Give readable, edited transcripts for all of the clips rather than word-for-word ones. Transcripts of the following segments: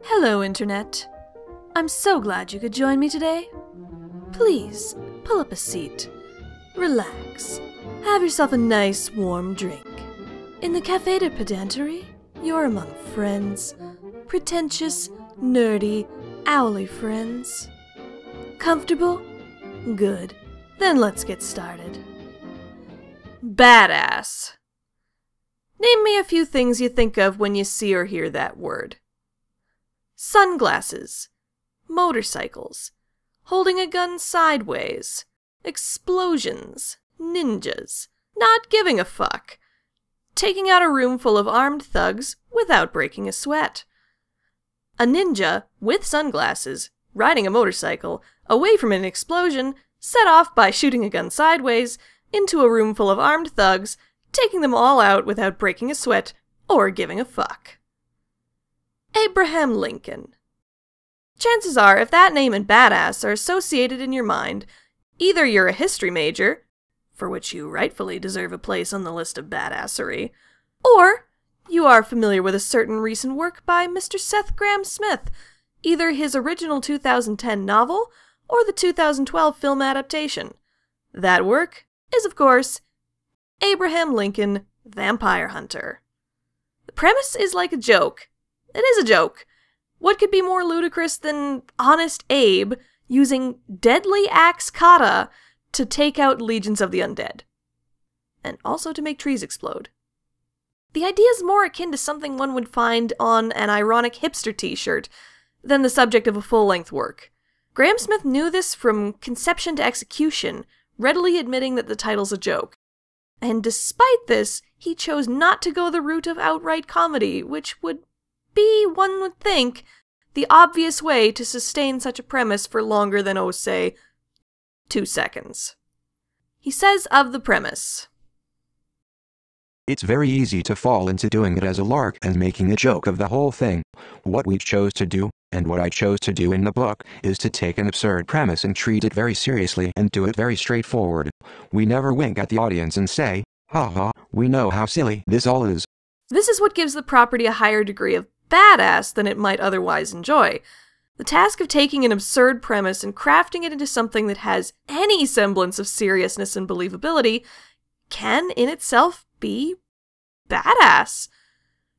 Hello, Internet. I'm so glad you could join me today. Please, pull up a seat. Relax. Have yourself a nice, warm drink. In the Café der Pedanterie, you're among friends. Pretentious, nerdy, owly friends. Comfortable? Good. Then let's get started. Badass. Name me a few things you think of when you see or hear that word. Sunglasses, motorcycles, holding a gun sideways, explosions, ninjas, not giving a fuck, taking out a room full of armed thugs without breaking a sweat. A ninja, with sunglasses, riding a motorcycle, away from an explosion, set off by shooting a gun sideways, into a room full of armed thugs, taking them all out without breaking a sweat or giving a fuck. Abraham Lincoln. Chances are, if that name and badass are associated in your mind, either you're a history major, for which you rightfully deserve a place on the list of badassery, or you are familiar with a certain recent work by Mr. Seth Grahame-Smith, either his original 2010 novel or the 2012 film adaptation. That work is, of course, Abraham Lincoln, Vampire Hunter. The premise is like a joke. It is a joke. What could be more ludicrous than Honest Abe using deadly axe kata to take out legions of the undead? And also to make trees explode. The idea is more akin to something one would find on an ironic hipster t-shirt than the subject of a full-length work. Grahame-Smith knew this from conception to execution, readily admitting that the title's a joke. And despite this, he chose not to go the route of outright comedy, which would be, one would think, the obvious way to sustain such a premise for longer than, oh, say, 2 seconds. He says of the premise, "It's very easy to fall into doing it as a lark and making a joke of the whole thing. What we chose to do, and what I chose to do in the book, is to take an absurd premise and treat it very seriously and do it very straightforward. We never wink at the audience and say, ha ha, we know how silly this all is." This is what gives the property a higher degree of badass than it might otherwise enjoy. The task of taking an absurd premise and crafting it into something that has any semblance of seriousness and believability can, in itself, be badass.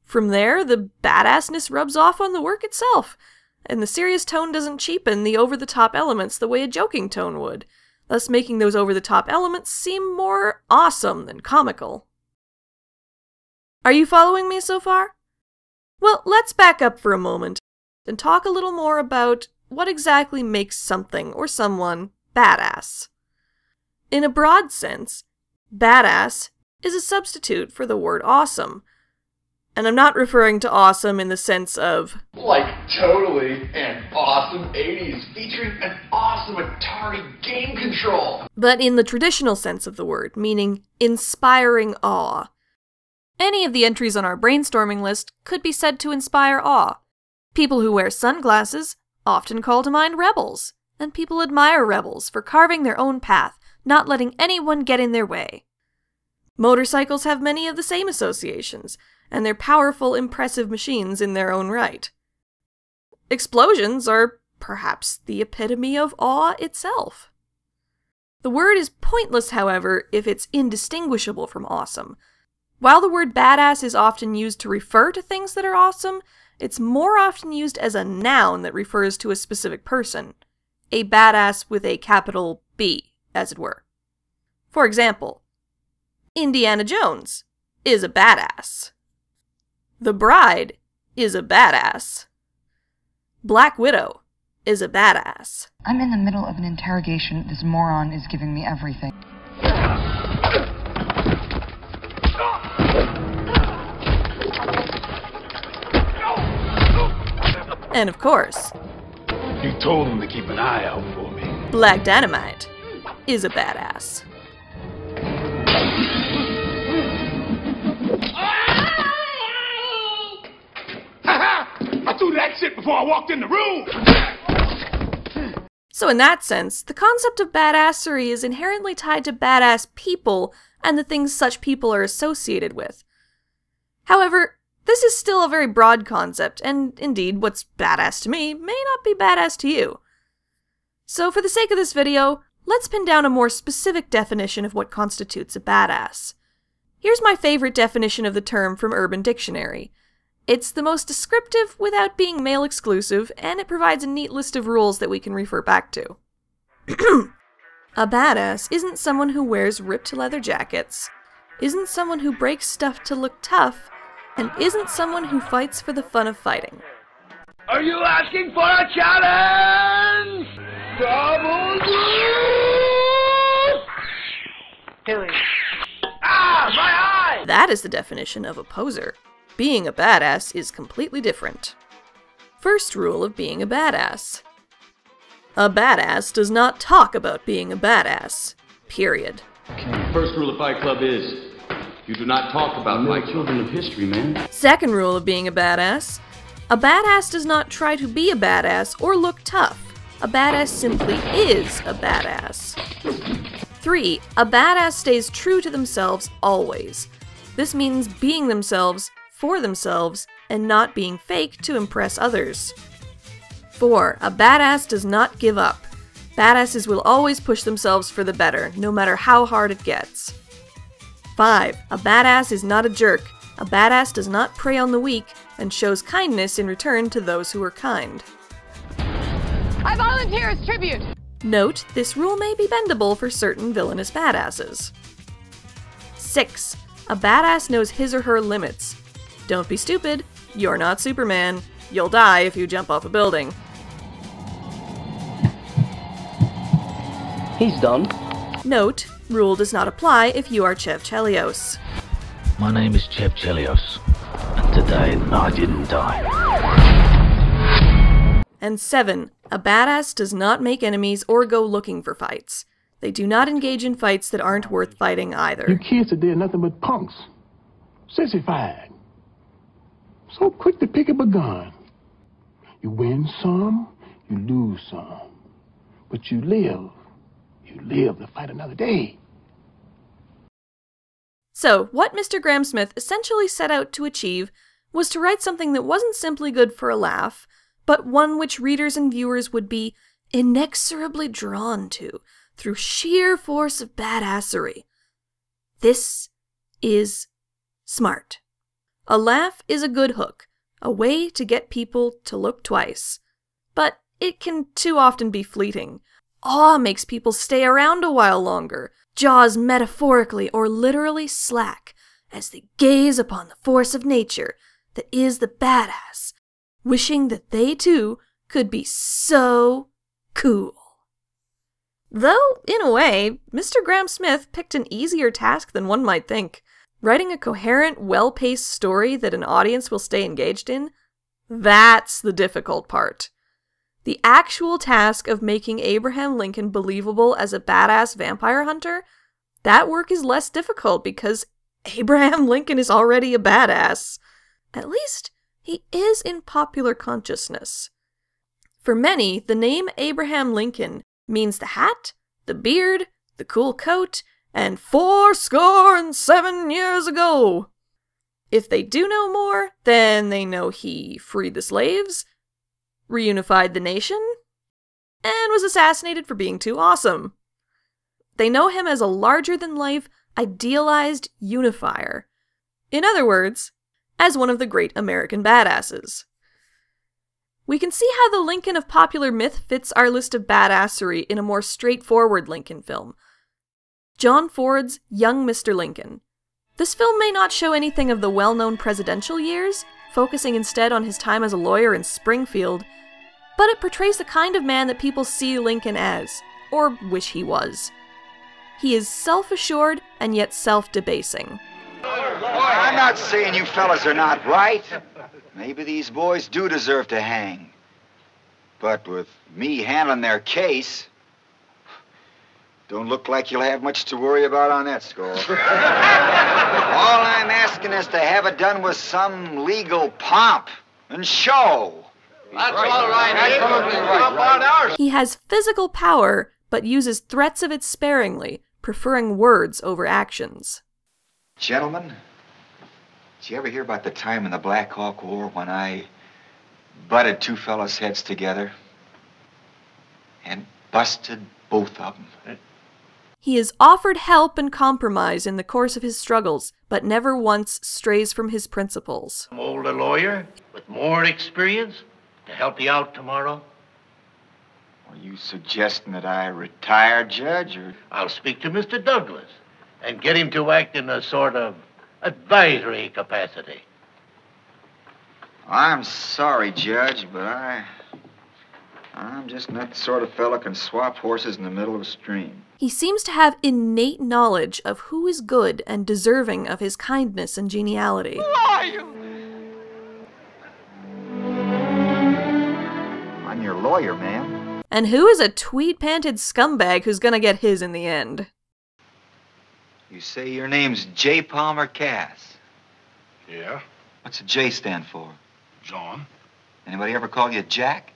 From there, the badassness rubs off on the work itself, and the serious tone doesn't cheapen the over-the-top elements the way a joking tone would, thus making those over-the-top elements seem more awesome than comical. Are you following me so far? Well, let's back up for a moment and talk a little more about what exactly makes something or someone badass. In a broad sense, badass is a substitute for the word awesome. And I'm not referring to awesome in the sense of like totally an awesome 80s featuring an awesome Atari game control, but in the traditional sense of the word, meaning inspiring awe. Any of the entries on our brainstorming list could be said to inspire awe. People who wear sunglasses often call to mind rebels, and people admire rebels for carving their own path, not letting anyone get in their way. Motorcycles have many of the same associations, and they're powerful, impressive machines in their own right. Explosions are perhaps the epitome of awe itself. The word is pointless, however, if it's indistinguishable from awesome. While the word badass is often used to refer to things that are awesome, it's more often used as a noun that refers to a specific person. A badass with a capital B, as it were. For example, Indiana Jones is a badass. The Bride is a badass. Black Widow is a badass. I'm in the middle of an interrogation. This moron is giving me everything. And of course, you told him to keep an eye out for me. Black Dynamite is a badass. I threw that shit before I walked in the room! So in that sense, the concept of badassery is inherently tied to badass people and the things such people are associated with. However, This is still a very broad concept, and indeed, what's badass to me may not be badass to you. So for the sake of this video, let's pin down a more specific definition of what constitutes a badass. Here's my favorite definition of the term from Urban Dictionary. It's the most descriptive without being male exclusive, and it provides a neat list of rules that we can refer back to. A badass isn't someone who wears ripped leather jackets, isn't someone who breaks stuff to look tough, and isn't someone who fights for the fun of fighting. Are you asking for a challenge? Double blue! Ah, my eye! That is the definition of a poser. Being a badass is completely different. First rule of being a badass. A badass does not talk about being a badass. Period. First rule of Fight Club is, you do not talk about Fight Club. Children of history, man. Second rule of being a badass does not try to be a badass or look tough. A badass simply is a badass. 3. A badass stays true to themselves always. This means being themselves, for themselves, and not being fake to impress others. 4. A badass does not give up. Badasses will always push themselves for the better, no matter how hard it gets. 5. A badass is not a jerk. A badass does not prey on the weak, and shows kindness in return to those who are kind. I volunteer as tribute! Note, this rule may be bendable for certain villainous badasses. 6. A badass knows his or her limits. Don't be stupid. You're not Superman. You'll die if you jump off a building. He's done. Note, rule does not apply if you are Chev Chelios. My name is Chev Chelios, and today I didn't die. And 7. A badass does not make enemies or go looking for fights. They do not engage in fights that aren't worth fighting either. You kids today are nothing but punks. Sissified. So quick to pick up a gun. You win some, you lose some. But you live. You live to fight another day. So, what Mr. Grahame-Smith essentially set out to achieve was to write something that wasn't simply good for a laugh, but one which readers and viewers would be inexorably drawn to through sheer force of badassery. This is smart. A laugh is a good hook, a way to get people to look twice. But it can too often be fleeting. Awe makes people stay around a while longer, jaws metaphorically or literally slack, as they gaze upon the force of nature that is the badass, wishing that they too could be so cool. Though, in a way, Mr. Grahame-Smith picked an easier task than one might think. Writing a coherent, well-paced story that an audience will stay engaged in, that's the difficult part. The actual task of making Abraham Lincoln believable as a badass vampire hunter, that work is less difficult because Abraham Lincoln is already a badass. At least, he is in popular consciousness. For many, the name Abraham Lincoln means the hat, the beard, the cool coat, and 70 years ago. If they do know more, then they know he freed the slaves, reunified the nation, and was assassinated for being too awesome. They know him as a larger-than-life, idealized unifier. In other words, as one of the great American badasses. We can see how the Lincoln of popular myth fits our list of badassery in a more straightforward Lincoln film. John Ford's Young Mr. Lincoln. This film may not show anything of the well-known presidential years, focusing instead on his time as a lawyer in Springfield, but it portrays the kind of man that people see Lincoln as, or wish he was. He is self-assured and yet self-debasing. I'm not saying you fellas are not right. Maybe these boys do deserve to hang. But with me handling their case, don't look like you'll have much to worry about on that score. All I'm asking is to have it done with some legal pomp and show. That's all right. Absolutely right. He has physical power, but uses threats of it sparingly, preferring words over actions. Gentlemen, Did you ever hear about the time in the Black Hawk War when I butted two fellas' heads together and busted both of them? He is offered help and compromise in the course of his struggles, but never once strays from his principles. I'm older lawyer with more experience to help you out tomorrow. Are you suggesting that I retire, Judge, or... I'll speak to Mr. Douglas and get him to act in a sort of advisory capacity. I'm sorry, Judge, but I'm just not the sort of fella can swap horses in the middle of a stream. He seems to have innate knowledge of who is good and deserving of his kindness and geniality. Who are you? I'm your lawyer, ma'am. And who is a tweed-panted scumbag who's gonna get his in the end? You say your name's J. Palmer Cass. Yeah? What's the J stand for? John? Anybody ever call you Jack?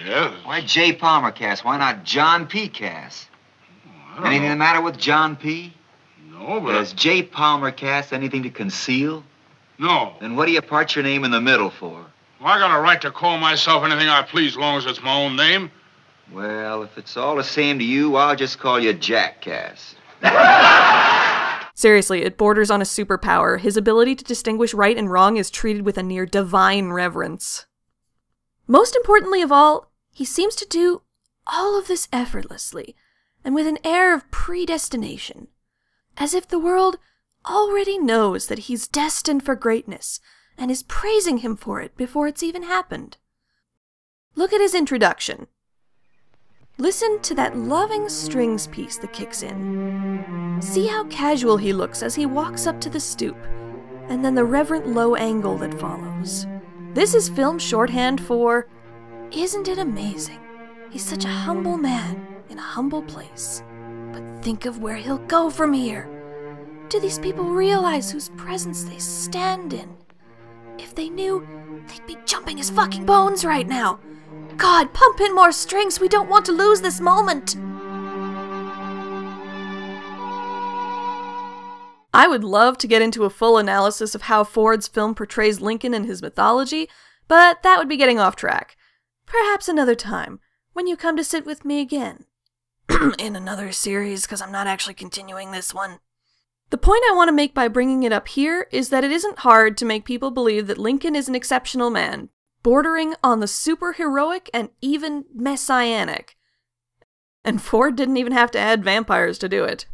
Yes. Why J. Palmer Cass? Why not John P. Cass? Anything the matter with John P? No, but... Does J. Palmer Cass anything to conceal? No. Then what do you part your name in the middle for? Well, I got a right to call myself anything I please as long as it's my own name. Well, if it's all the same to you, I'll just call you Jack Cass. Seriously, it borders on a superpower. His ability to distinguish right and wrong is treated with a near divine reverence. Most importantly of all, he seems to do all of this effortlessly, and with an air of predestination, as if the world already knows that he's destined for greatness, and is praising him for it before it's even happened. Look at his introduction. Listen to that loving strings piece that kicks in. See how casual he looks as he walks up to the stoop, and then the reverent low angle that follows. This is film shorthand for, isn't it amazing? He's such a humble man in a humble place. But think of where he'll go from here. Do these people realize whose presence they stand in? If they knew, they'd be jumping his fucking bones right now. God, pump in more strings. We don't want to lose this moment. I would love to get into a full analysis of how Ford's film portrays Lincoln and his mythology, but that would be getting off track. Perhaps another time, when you come to sit with me again. In another series, because I'm not actually continuing this one. The point I want to make by bringing it up here is that it isn't hard to make people believe that Lincoln is an exceptional man, bordering on the superheroic and even messianic. And Ford didn't even have to add vampires to do it.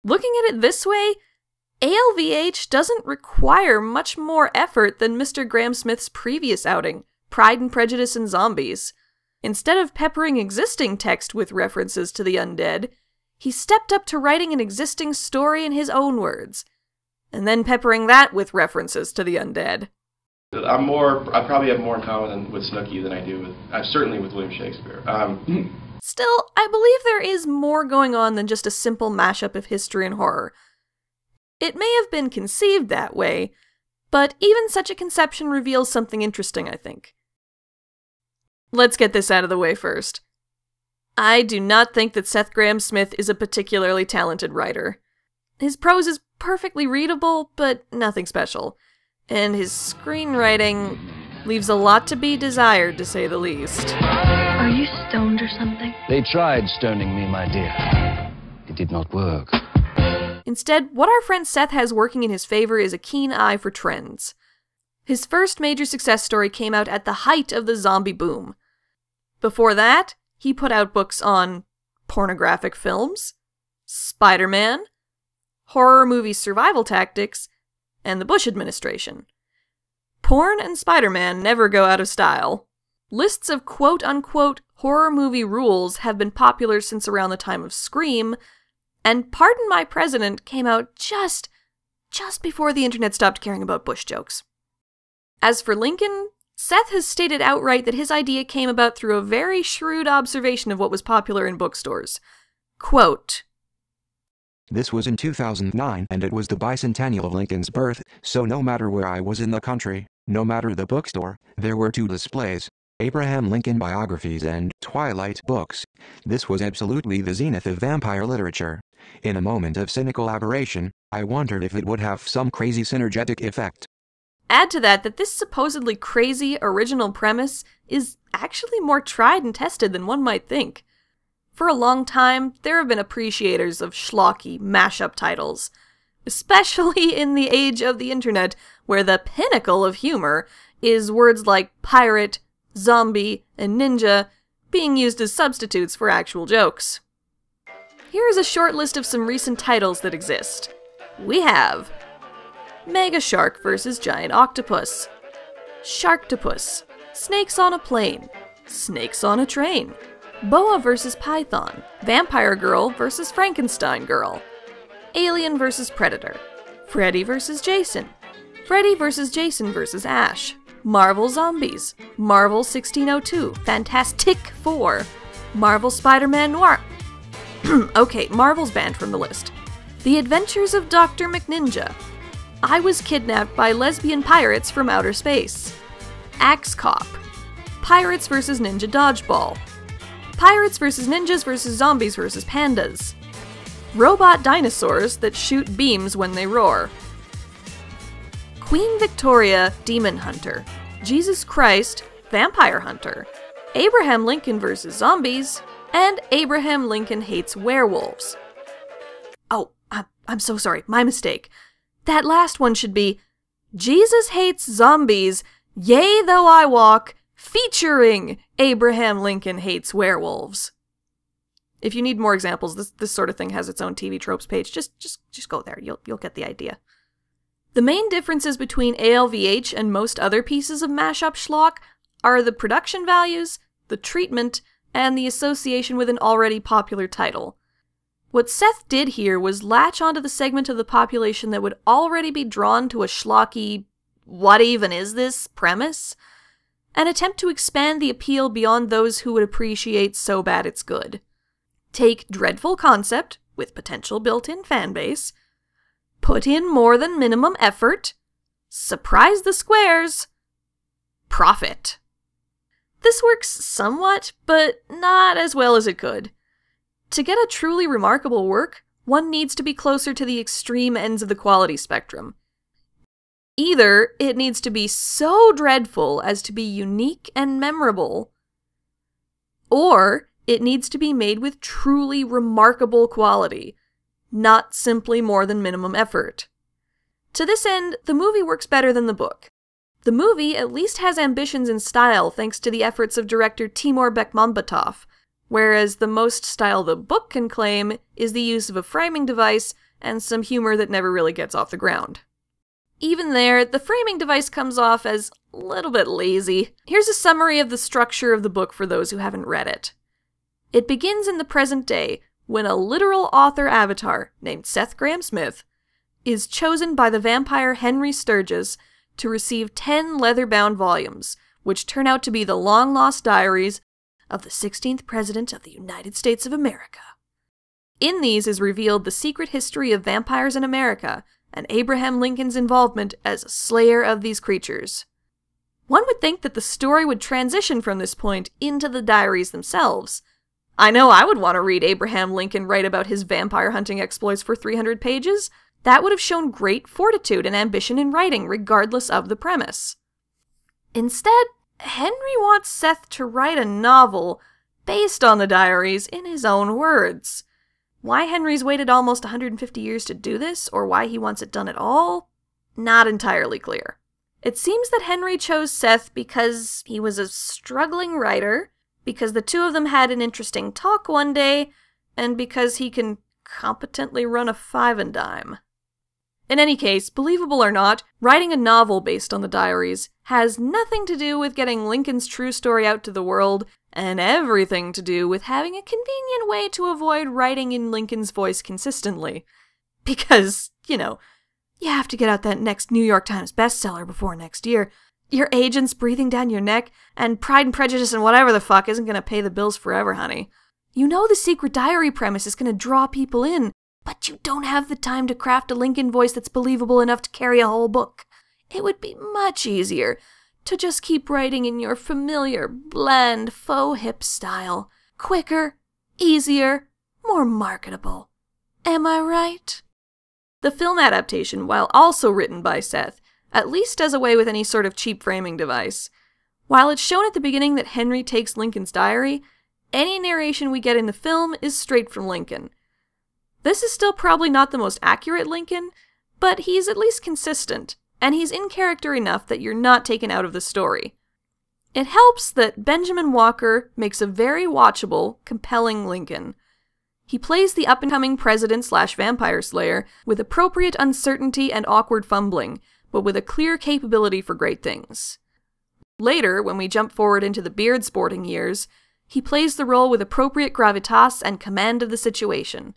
Looking at it this way, ALVH doesn't require much more effort than Mr. Grahame-Smith's previous outing, Pride and Prejudice and Zombies. Instead of peppering existing text with references to the undead, he stepped up to writing an existing story in his own words, and then peppering that with references to the undead. I probably have more in common with Snooki than I do with, certainly with William Shakespeare. Still, I believe there is more going on than just a simple mashup of history and horror. It may have been conceived that way, but even such a conception reveals something interesting, I think. Let's get this out of the way first. I do not think that Seth Grahame-Smith is a particularly talented writer. His prose is perfectly readable, but nothing special. And his screenwriting leaves a lot to be desired, to say the least. Are you stoned or something? They tried stoning me, my dear. It did not work. Instead, what our friend Seth has working in his favor is a keen eye for trends. His first major success story came out at the height of the zombie boom. Before that, he put out books on pornographic films, Spider-Man, horror movie survival tactics, and the Bush administration. Porn and Spider-Man never go out of style. Lists of quote-unquote horror movie rules have been popular since around the time of Scream, and Pardon My President came out just before the internet stopped caring about Bush jokes. As for Lincoln, Seth has stated outright that his idea came about through a very shrewd observation of what was popular in bookstores. Quote, This was in 2009 and it was the bicentennial of Lincoln's birth, so no matter where I was in the country, no matter the bookstore, there were two displays. Abraham Lincoln biographies and Twilight books. This was absolutely the zenith of vampire literature. In a moment of cynical aberration, I wondered if it would have some crazy synergetic effect. Add to that this supposedly crazy original premise is actually more tried and tested than one might think. For a long time, there have been appreciators of schlocky mashup titles, especially in the age of the internet, where the pinnacle of humor is words like pirate, zombie, and ninja being used as substitutes for actual jokes. Here is a short list of some recent titles that exist. We have Mega Shark vs. Giant Octopus, Sharktopus, Snakes on a Plane, Snakes on a Train, Boa vs. Python, Vampire Girl vs. Frankenstein Girl, Alien vs. Predator, Freddy vs. Jason, Freddy vs. Jason vs. Ash, Marvel Zombies, Marvel 1602, Fantastic Four, Marvel Spider-Man Noir. Okay, Marvel's banned from the list. The Adventures of Dr. McNinja, I Was Kidnapped by Lesbian Pirates from Outer Space, Axe Cop, Pirates vs. Ninja Dodgeball, Pirates vs. Ninjas vs. Zombies vs. Pandas, Robot Dinosaurs that shoot beams when they roar, Queen Victoria Demon Hunter, Jesus Christ Vampire Hunter, Abraham Lincoln vs. Zombies, and Abraham Lincoln Hates Werewolves. Oh, I'm so sorry, my mistake. That last one should be Jesus Hates Zombies, Yea Though I Walk, featuring Abraham Lincoln Hates Werewolves. If you need more examples, this sort of thing has its own TV tropes page. Just go there. You'll get the idea. The main differences between ALVH and most other pieces of mashup schlock are the production values, the treatment, and the association with an already popular title. What Seth did here was latch onto the segment of the population that would already be drawn to a schlocky, what even is this premise, and attempt to expand the appeal beyond those who would appreciate so bad it's good. Take dreadful concept, with potential built-in fanbase, put in more than minimum effort, surprise the squares, profit. This works somewhat, but not as well as it could. To get a truly remarkable work, one needs to be closer to the extreme ends of the quality spectrum. Either it needs to be so dreadful as to be unique and memorable, or it needs to be made with truly remarkable quality, not simply more than minimum effort. To this end, the movie works better than the book. The movie at least has ambitions in style thanks to the efforts of director Timur Bekmambetov, whereas the most style the book can claim is the use of a framing device and some humor that never really gets off the ground. Even there, the framing device comes off as a little bit lazy. Here's a summary of the structure of the book for those who haven't read it. It begins in the present day, when a literal author avatar named Seth Grahame-Smith is chosen by the vampire Henry Sturgis to receive 10 leather-bound volumes, which turn out to be the long-lost diaries of the 16th President of the United States of America. In these is revealed the secret history of vampires in America and Abraham Lincoln's involvement as a slayer of these creatures. One would think that the story would transition from this point into the diaries themselves. I know I would want to read Abraham Lincoln write about his vampire hunting exploits for 300 pages. That would have shown great fortitude and ambition in writing, regardless of the premise. Instead, Henry wants Seth to write a novel based on the diaries in his own words. Why Henry's waited almost 150 years to do this, or why he wants it done at all, not entirely clear. It seems that Henry chose Seth because he was a struggling writer, because the two of them had an interesting talk one day, and because he can competently run a five and dime. In any case, believable or not, writing a novel based on the diaries has nothing to do with getting Lincoln's true story out to the world, and everything to do with having a convenient way to avoid writing in Lincoln's voice consistently. Because, you have to get out that next New York Times bestseller before next year. Your agent's breathing down your neck, and Pride and Prejudice and whatever the fuck isn't gonna pay the bills forever, honey. You know the secret diary premise is gonna draw people in, but you don't have the time to craft a Lincoln voice that's believable enough to carry a whole book. It would be much easier to just keep writing in your familiar, bland, faux hip style. Quicker, easier, more marketable. Am I right? The film adaptation, while also written by Seth, at least does away with any sort of cheap framing device. While it's shown at the beginning that Henry takes Lincoln's diary, any narration we get in the film is straight from Lincoln. This is still probably not the most accurate Lincoln, but he's at least consistent, and he's in character enough that you're not taken out of the story. It helps that Benjamin Walker makes a very watchable, compelling Lincoln. He plays the up-and-coming president/vampire slayer with appropriate uncertainty and awkward fumbling, but with a clear capability for great things. Later, when we jump forward into the beard-sporting years, he plays the role with appropriate gravitas and command of the situation.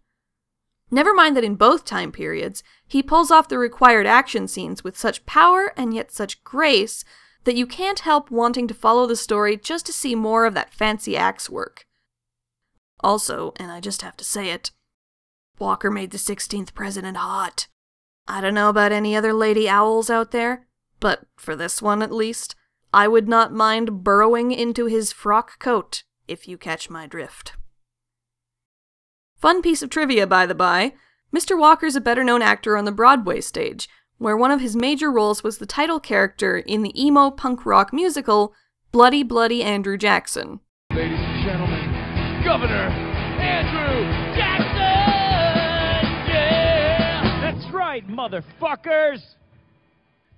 Never mind that in both time periods, he pulls off the required action scenes with such power and yet such grace that you can't help wanting to follow the story just to see more of that fancy axe work. Also, and I just have to say it, Walker made the 16th president hot. I don't know about any other lady owls out there, but for this one at least, I would not mind burrowing into his frock coat, if you catch my drift. Fun piece of trivia, by the by, Mr. Walker's a better-known actor on the Broadway stage, where one of his major roles was the title character in the emo punk rock musical Bloody Bloody Andrew Jackson. Ladies and gentlemen, Governor Andrew Jackson! Yeah! That's right, motherfuckers!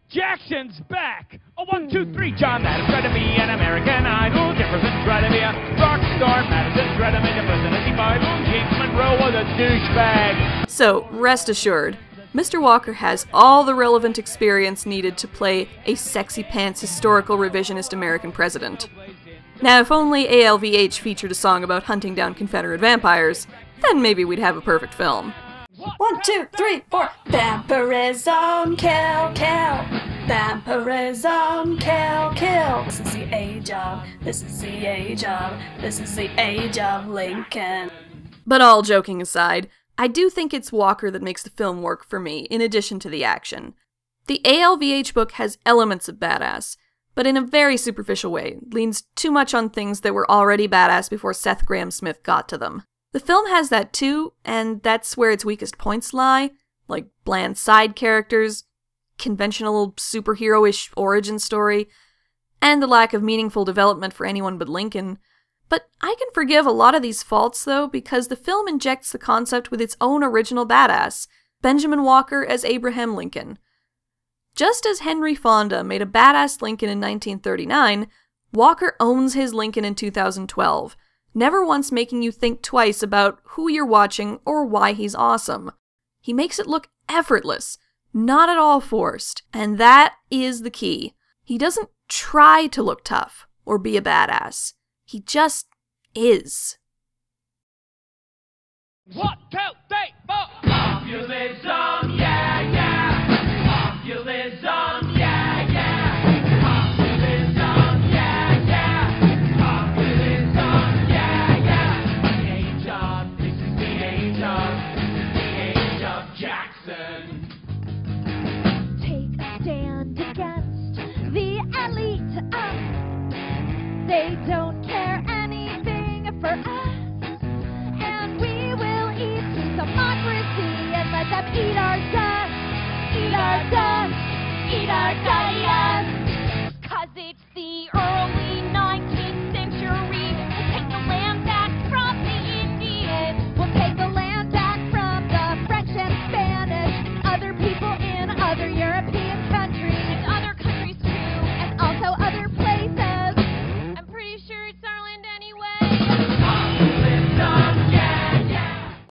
Jackson's back! Oh, 1, 2, 3, John Madden tried to be an American Idol. Jefferson tried to be a rock star. Madison tried to make a presidency Bible. James Monroe was a douchebag. So, rest assured, Mr. Walker has all the relevant experience needed to play a sexy pants historical revisionist American president. Now, if only ALVH featured a song about hunting down Confederate vampires, then maybe we'd have a perfect film. 1, 2, 3, 4. Vampirism, kill, kill. Vampirism, kill, kill. This is the age of, this is the age of, this is the age of Lincoln. But all joking aside, I do think it's Walker that makes the film work for me, in addition to the action. The ALVH book has elements of badass, but in a very superficial way, leans too much on things that were already badass before Seth Grahame-Smith got to them. The film has that too, and that's where its weakest points lie, like bland side characters, conventional superhero-ish origin story, and the lack of meaningful development for anyone but Lincoln. But I can forgive a lot of these faults, though, because the film injects the concept with its own original badass, Benjamin Walker as Abraham Lincoln. Just as Henry Fonda made a badass Lincoln in 1939, Walker owns his Lincoln in 2012, never once making you think twice about who you're watching or why he's awesome. He makes it look effortless, not at all forced, and that is the key. He doesn't try to look tough or be a badass. He just is. 1, 2, 3, 4. Populism, yeah, yeah. Populism, yeah, yeah. Populism, yeah, yeah. Populism, yeah, yeah. The age of, this is the age of Jackson. Take a stand against the elite. They don't care anything for us, and we will eat democracy and let them eat our dust, eat our dust, eat our dust.